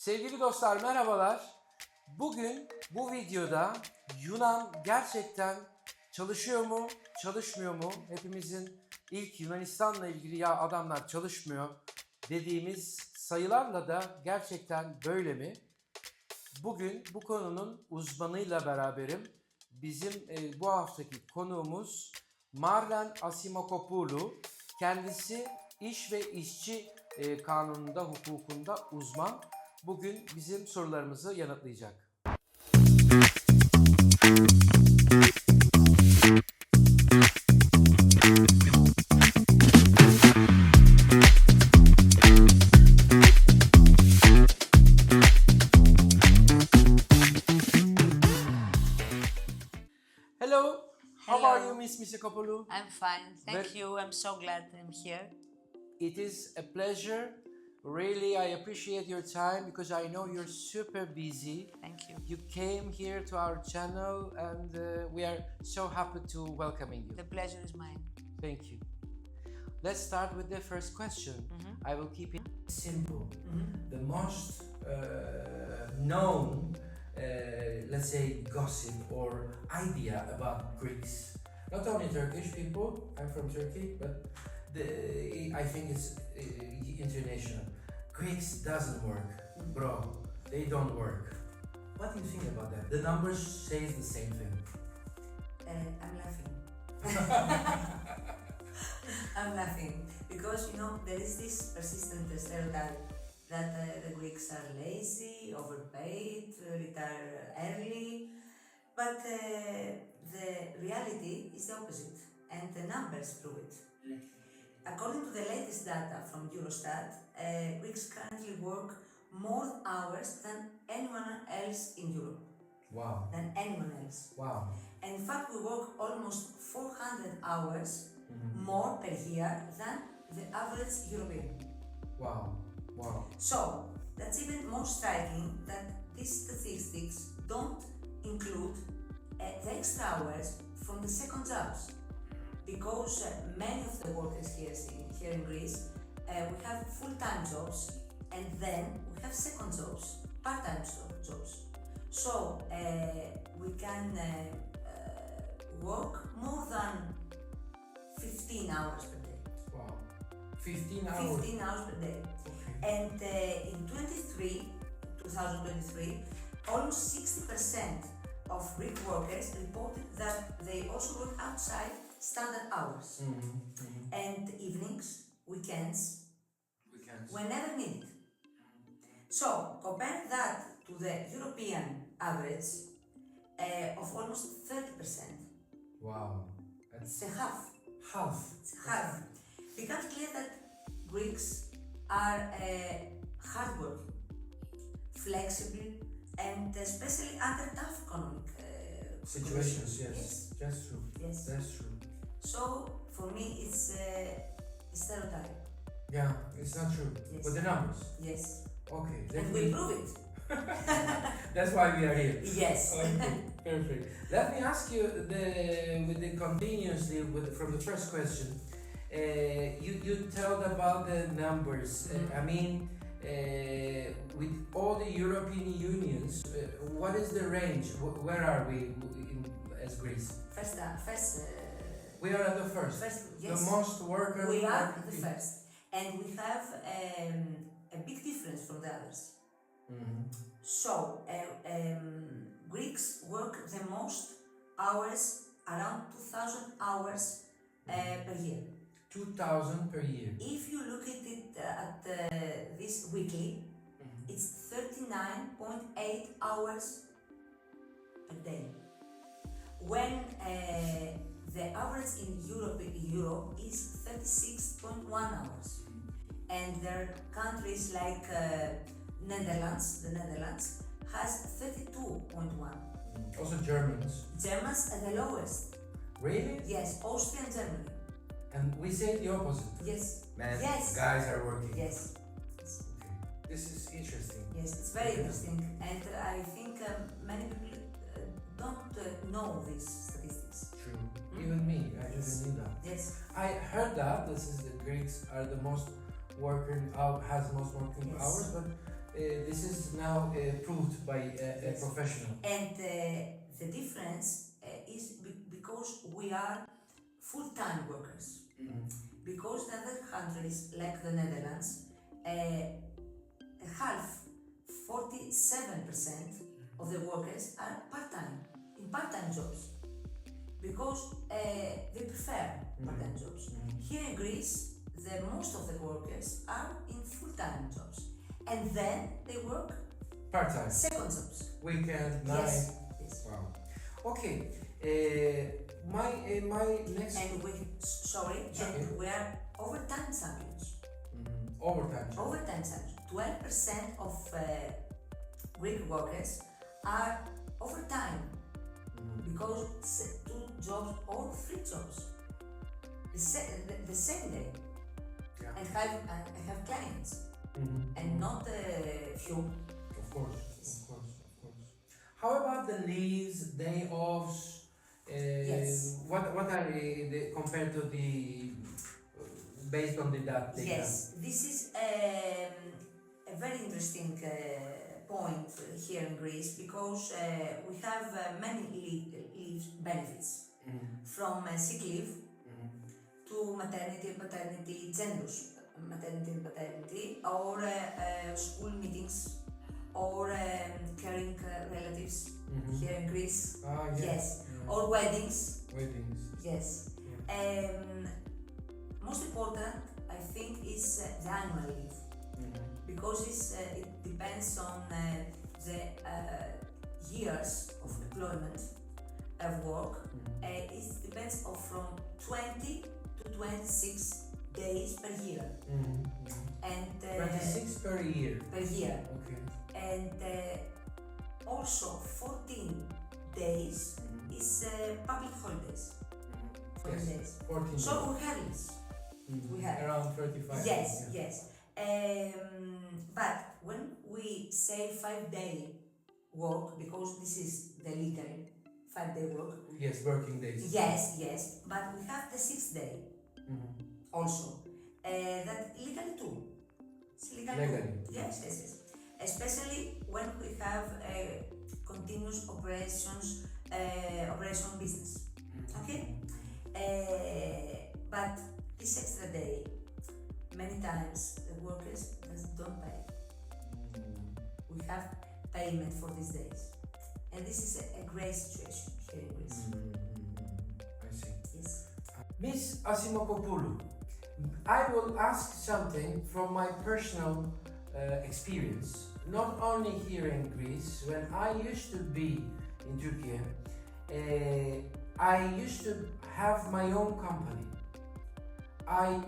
Sevgili dostlar merhabalar. Bugün bu videoda Yunan gerçekten çalışıyor mu, çalışmıyor mu? Hepimizin ilk Yunanistan'la ilgili ya adamlar çalışmıyor dediğimiz sayılarla da gerçekten böyle mi? Bugün bu konunun uzmanıyla beraberim. Bizim bu haftaki konuğumuz Marlen Asimakopoulou. Kendisi iş ve işçi kanununda, hukukunda uzman. Bugün bizim sorularımızı yanıtlayacak. Hello. How are you, Miss Asimakopoulou? I'm fine, thank you. I'm so glad I'm here. It is a pleasure. Really, I appreciate your time because I know you're super busy. Thank you. You came here to our channel and we are so happy to welcoming you. The pleasure is mine. Thank you. Let's start with the first question. I will keep it simple. The most known, let's say, gossip or idea about Greeks. Not only Turkish people, I'm from Turkey, but I think it's international. Greeks doesn't work, bro. They don't work. What do you think about that? The numbers says the same thing. I'm laughing. I'm laughing because there is this persistent stereotype that the Greeks are lazy, overpaid, retire early, but the reality is the opposite, and the numbers prove it. According to the latest data from Eurostat, Greeks currently work more hours than anyone else in Europe. Wow. Than anyone else. Wow. And in fact, we work almost 400 hours more per year than the average European. Wow. Wow. So, that's even more striking that these statistics don't include the extra hours from the second jobs. Because many of the workers here in Greece, we have full-time jobs and then we have second jobs, part-time jobs. So we can work more than 15 hours per day. Wow. 15 hours? 15 hours per day. Okay. And in 2023, almost 60% of Greek workers reported that they also work outside standard hours. And evenings, weekends, whenever needed. So, compare that to the European average of almost 30%. Wow. It's a half. Half. It's half. It becomes clear that Greeks are hardworking, flexible, and especially under tough economic Situations, yes. Yes. That's true. Yes. That's true. So, for me, it's a stereotype. Yeah, it's not true. Yes. But the numbers. Yes. Okay. And we prove it. That's why we are here. Yes. Okay, perfect. Let me ask you continuously from the first question. You told about the numbers. I mean, with all the European unions, what is the range? Where are we as Greece? We are at the first. Yes. The most worker. We are the first. And we have a big difference from the others. So, Greeks work the most hours, around 2,000 hours per year. 2,000 per year. If you look at it at this weekly, it's 39.8 hours per day. When the average in Europe is 36.1 hours. And there are countries like the Netherlands has 32.1. Also Germans. Germans are the lowest. Really? Yes, Austria and Germany. And we say the opposite. Yes. Man, Yes. guys are working. Yes. Okay. This is interesting. Yes, it's very interesting. And I think many people don't know these statistics. True. Even me, I just knew that. Yes. I heard that the Greeks are the most working has most working Yes. hours, but this is now proved by a professional. And the difference is because we are full-time workers. Because in other countries, like the Netherlands, half, 47% of the workers are part-time, in part-time jobs. Because they prefer part-time jobs. Here in Greece, the most of the workers are in full-time jobs. And then they work Part-time. second jobs. Weekend, night. Yes. Wow. Okay. My next. And we are overtime champions. Overtime. Overtime champions. 12% of Greek workers are overtime because it's 2 jobs or 3 jobs the same day. Yeah. And I have clients and not few. Of course. How about the leaves, day offs? Yes. What are they compared to the based on the data? Yes, this is a very interesting point here in Greece because we have many leave benefits from sick leave to maternity and paternity, generous maternity and paternity, or school meetings, or caring relatives here in Greece. Yes. Or weddings. Yes. Yeah. Most important, I think, is the annual leave because it depends on the years of employment of work. It depends on from 20 to 26 days per year. And 26 per year. Per year. Okay. And also 14 days is public holidays. 14 days. 14 So days. we have this. We have around 35. Yes, yeah. yes. But when we say 5-day work, because this is the legal 5-day work. Yes, working days. Yes. But we have the 6th day also. That legally too. It's legally. Too. Yes. Especially when we have continuous operation business. Okay? But this extra day, many times the workers don't pay. We have payment for these days. And this is a great situation here in Greece. I see. Yes. Miss Asimakopoulou, I will ask something from my personal experience. Not only here in Greece, when I used to be in Turkey, I used to have my own company. I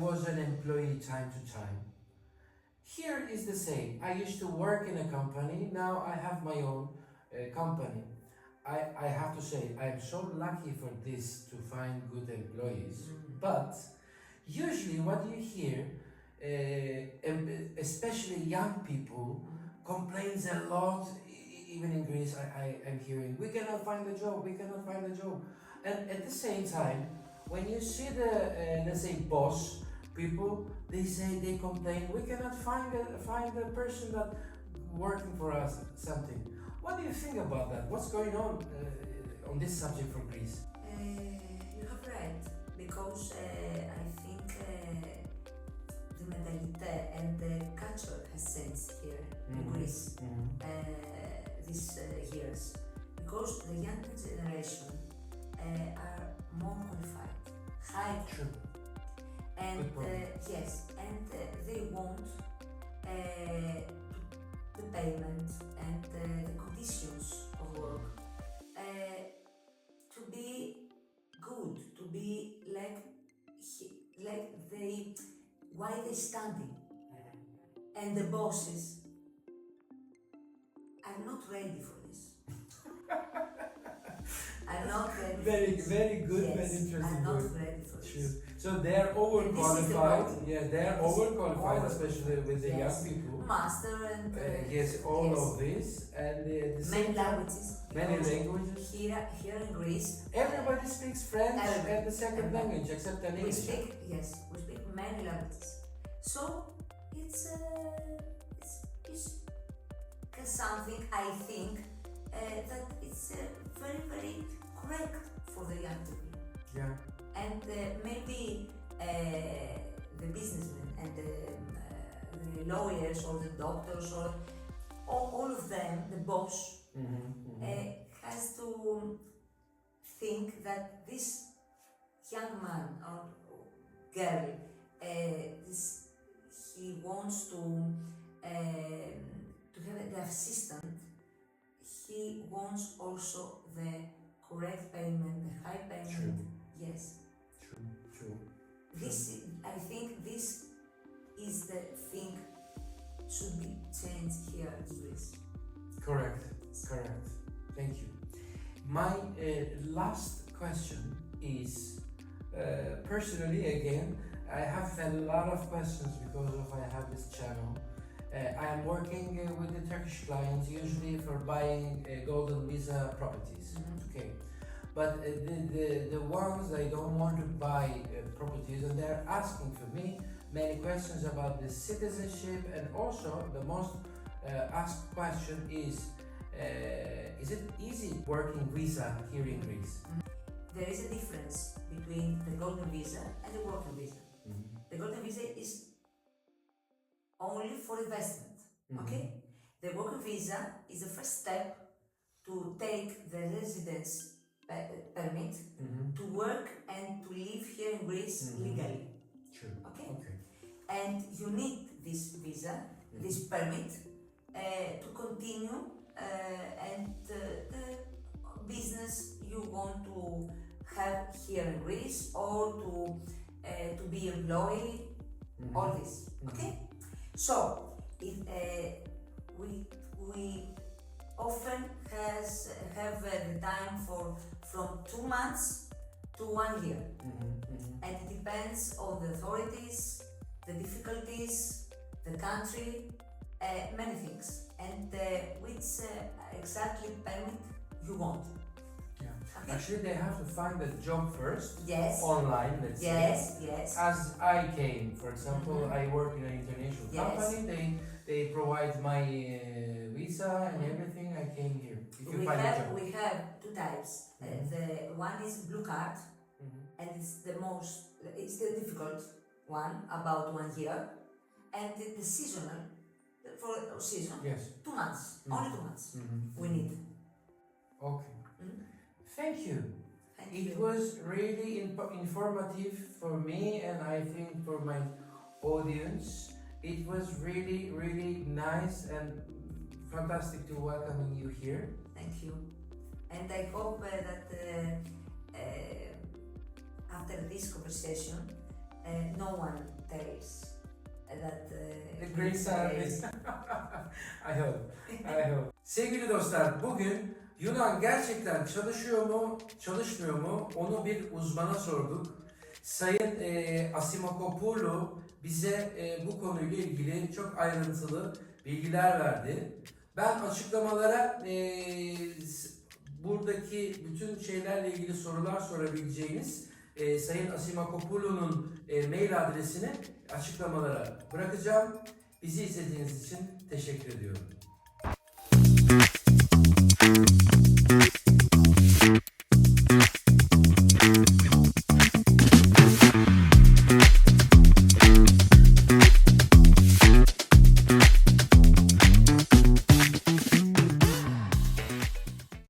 was an employee time to time. Here is the same. I used to work in a company, now I have my own company. I have to say, I'm so lucky for this to find good employees. But usually what you hear, especially young people, complains a lot. Even in Greece, I'm hearing, we cannot find a job. And at the same time, when you see the, let's say, boss people, they complain, we cannot find a person that working for us, something. What do you think about that? What's going on this subject for Greece? You have right, because I think the mentality and the culture has changed here in Greece these years, because the younger generation are more qualified, higher, and yes, and they want the payment and the conditions of work to be good, to be like they why they standing, and the bosses are not ready for this. I'm not ready. Very good, yes, very interesting. I'm not ready for this. So they are overqualified. Yeah, they are overqualified, especially with the young people. Master and yes, all of this and the many languages. Many languages. Here in Greece, everybody speaks French and the second language except an English. We speak many languages. So it's is something I think that it's very, very correct for the young people. Yeah. And maybe the businessmen and the lawyers or the doctors or all of them, the boss, has to think that this young man or girl, he wants to have the assistant. He wants also the correct payment, the high payment. True. Yes. True. I think this is the thing should be changed here in Greece. Correct. Thank you. My last question is, personally again, I have a lot of questions because I have this channel. I am working with the Turkish clients usually for buying golden visa properties. Okay, but the ones they don't want to buy properties, and they're asking for me many questions about the citizenship, and also the most asked question is it easy working visa here in Greece? There is a difference between the golden visa and the working visa. The golden visa is only for investment, okay? The working visa is the first step to take the residence permit to work and to live here in Greece legally. True. Okay? Okay. And you need this visa, this permit, to continue and the business you want to have here in Greece or to be employed, all this. Okay? So, if we often have the time from 2 months to 1 year, and it depends on the authorities, the difficulties, the country, many things, and which exactly permit you want. Yeah. Okay. Actually, they have to find a job first. Yes. Online, let's say. Yes. As I came, for example, I work in an international company. They provide my visa and everything. I came here. If you find a job. We have two types. The one is blue card, and it's the difficult one, about 1 year, and the seasonal, for season, Yes. 2 months, only 2 months. We need. Okay. Thank you. Thank It you. was really informative for me, and I think for my audience. It was really, really nice and fantastic to welcome you here. Thank you. And I hope that after this conversation, no one tells that The great service. I hope. Sevgili dostlar, bugün Yunan gerçekten çalışıyor mu, çalışmıyor mu? Onu bir uzmana sorduk. Sayın Asimakopoulou bize bu konuyla ilgili çok ayrıntılı bilgiler verdi. Ben açıklamalara buradaki bütün şeylerle ilgili sorular sorabileceğiniz Sayın Asimakopoulou'nun mail adresini açıklamalara bırakacağım. Bizi izlediğiniz için teşekkür ediyorum.